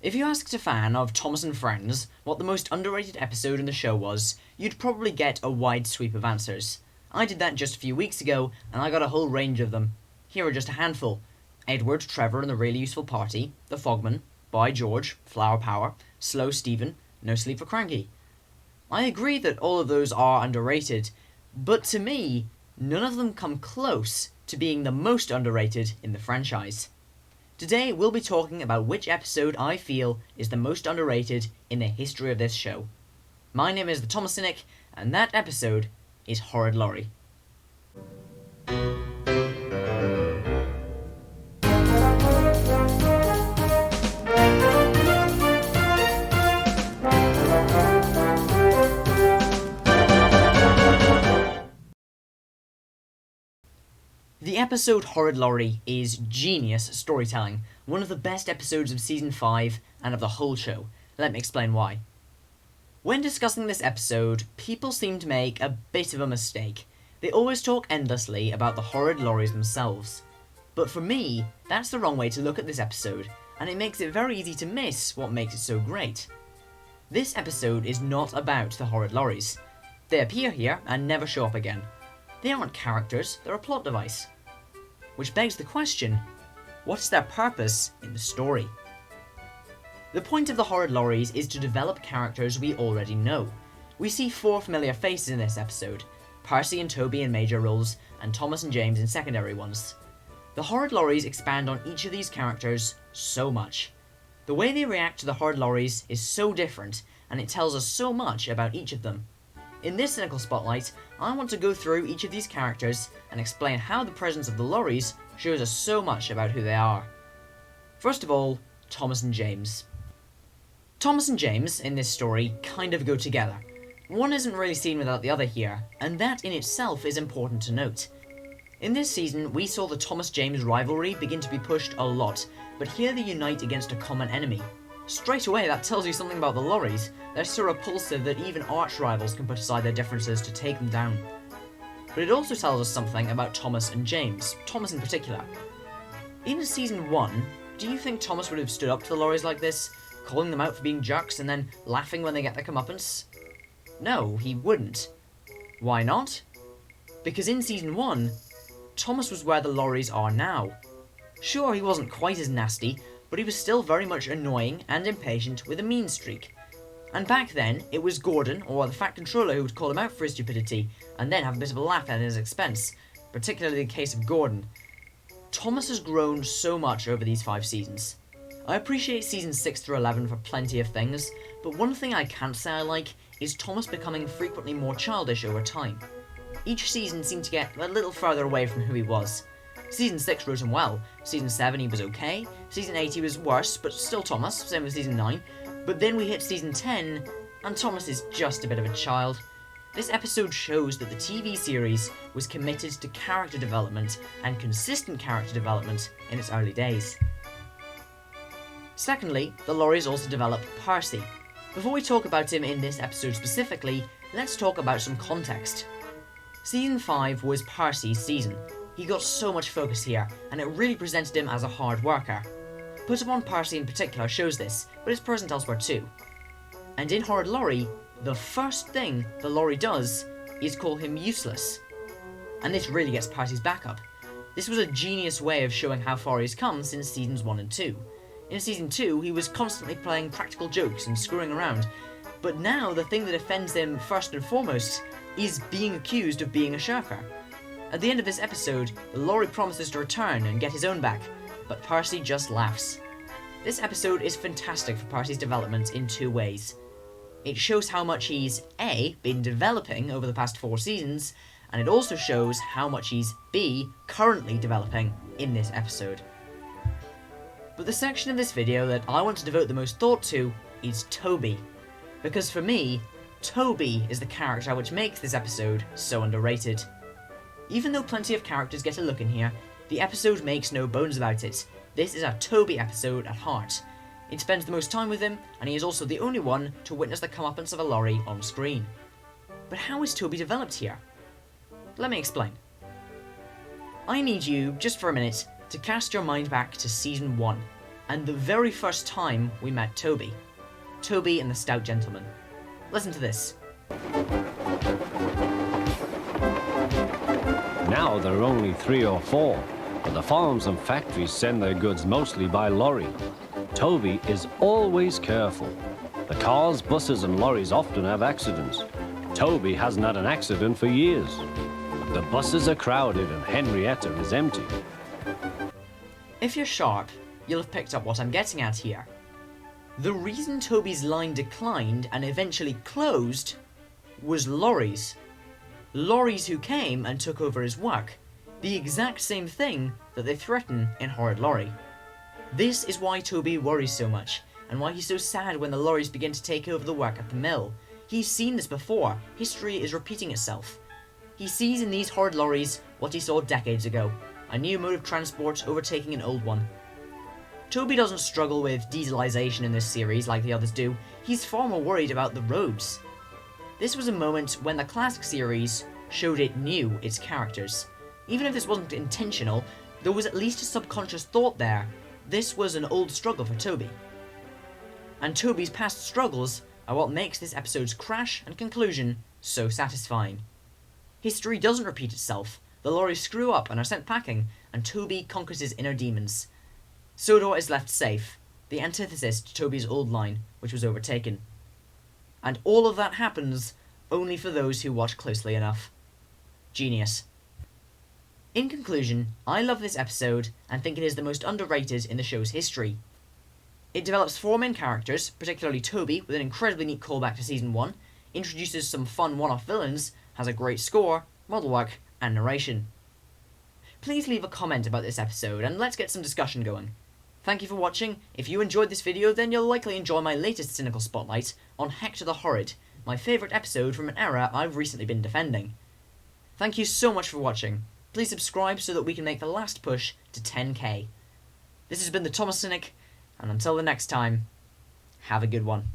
If you asked a fan of Thomas and Friends what the most underrated episode in the show was, you'd probably get a wide sweep of answers. I did that just a few weeks ago, and I got a whole range of them. Here are just a handful. Edward, Trevor and the Really Useful Party, The Fogman, Boy George, Flower Power, Slow Stephen, No Sleep for Cranky. I agree that all of those are underrated, but to me, none of them come close to being the most underrated in the franchise. Today we'll be talking about which episode I feel is the most underrated in the history of this show. My name is the Thomas Cynic, and that episode is Horrid Lorry. The episode Horrid Lorry is genius storytelling, one of the best episodes of Season 5 and of the whole show. Let me explain why. When discussing this episode, people seem to make a bit of a mistake. They always talk endlessly about the Horrid Lorries themselves. But for me, that's the wrong way to look at this episode, and it makes it very easy to miss what makes it so great. This episode is not about the Horrid Lorries. They appear here and never show up again. They aren't characters, they're a plot device. Which begs the question, what is their purpose in the story? The point of the Horrid Lorries is to develop characters we already know. We see 4 familiar faces in this episode, Percy and Toby in major roles, and Thomas and James in secondary ones. The Horrid Lorries expand on each of these characters so much. The way they react to the Horrid Lorries is so different, and it tells us so much about each of them. In this Cynical Spotlight, I want to go through each of these characters and explain how the presence of the Lorries shows us so much about who they are. First of all, Thomas and James. Thomas and James, in this story, kind of go together. One isn't really seen without the other here, and that in itself is important to note. In this season, we saw the Thomas-James rivalry begin to be pushed a lot, but here they unite against a common enemy. Straight away, that tells you something about the Lorries. They're so repulsive that even arch-rivals can put aside their differences to take them down. But it also tells us something about Thomas and James, Thomas in particular. In Season 1, do you think Thomas would have stood up to the Lorries like this, calling them out for being jerks and then laughing when they get their comeuppance? No, he wouldn't. Why not? Because in Season 1, Thomas was where the Lorries are now. Sure, he wasn't quite as nasty, but he was still very much annoying and impatient with a mean streak. And back then, it was Gordon, or the Fat Controller, who would call him out for his stupidity, and then have a bit of a laugh at his expense, particularly in the case of Gordon. Thomas has grown so much over these 5 seasons. I appreciate seasons 6 through 11 for plenty of things, but one thing I can't say I like is Thomas becoming frequently more childish over time. Each season seemed to get a little further away from who he was. Season 6 wrote him well, Season 7 he was okay, Season 8 he was worse, but still Thomas, same with Season 9, but then we hit Season 10, and Thomas is just a bit of a child. This episode shows that the TV series was committed to character development and consistent character development in its early days. Secondly, the Lorries also develop Percy. Before we talk about him in this episode specifically, let's talk about some context. Season 5 was Percy's season. He got so much focus here, and it really presented him as a hard worker. Put Upon Percy in particular shows this, but it's present elsewhere too. And in Horrid Lorry, the first thing the Lorry does is call him useless. And this really gets Percy's back up. This was a genius way of showing how far he's come since Seasons 1 and 2. In Season 2, he was constantly playing practical jokes and screwing around, but now the thing that offends him first and foremost is being accused of being a shirker. At the end of this episode, the Lorry promises to return and get his own back, but Percy just laughs. This episode is fantastic for Percy's development in 2 ways. It shows how much he's A, been developing over the past 4 seasons, and it also shows how much he's B, currently developing in this episode. But the section of this video that I want to devote the most thought to is Toby. Because for me, Toby is the character which makes this episode so underrated. Even though plenty of characters get a look in here, the episode makes no bones about it. This is a Toby episode at heart. It spends the most time with him, and he is also the only one to witness the comeuppance of a Lorry on screen. But how is Toby developed here? Let me explain. I need you, just for a minute, to cast your mind back to Season 1. and the very first time we met Toby. Toby and the Stout Gentleman. Listen to this. Now there are only 3 or 4, but the farms and factories send their goods mostly by lorry. Toby is always careful. The cars, buses and lorries often have accidents. Toby hasn't had an accident for years. The buses are crowded and Henrietta is empty. If you're sharp, you'll have picked up what I'm getting at here. The reason Toby's line declined and eventually closed was lorries. Lorries who came and took over his work. The exact same thing that they threaten in Horrid Lorry. This is why Toby worries so much, and why he's so sad when the lorries begin to take over the work at the mill. He's seen this before. History is repeating itself. He sees in these Horrid Lorries what he saw decades ago, a new mode of transport overtaking an old one. Toby doesn't struggle with dieselization in this series like the others do. He's far more worried about the roads. This was a moment when the classic series showed it knew its characters. Even if this wasn't intentional, there was at least a subconscious thought there. This was an old struggle for Toby. And Toby's past struggles are what makes this episode's crash and conclusion so satisfying. History doesn't repeat itself. The lorries screw up and are sent packing, and Toby conquers his inner demons. Sodor is left safe, the antithesis to Toby's old line, which was overtaken. And all of that happens only for those who watch closely enough. Genius. In conclusion, I love this episode and think it is the most underrated in the show's history. It develops 4 main characters, particularly Toby, with an incredibly neat callback to Season 1, introduces some fun one-off villains, has a great score, model work, and narration. Please leave a comment about this episode and let's get some discussion going. Thank you for watching. If you enjoyed this video, then you'll likely enjoy my latest cynical spotlight on Hector the Horrid, my favourite episode from an era I've recently been defending. Thank you so much for watching. Please subscribe so that we can make the last push to 10k. This has been the Thomas Cynic, and until the next time, have a good one.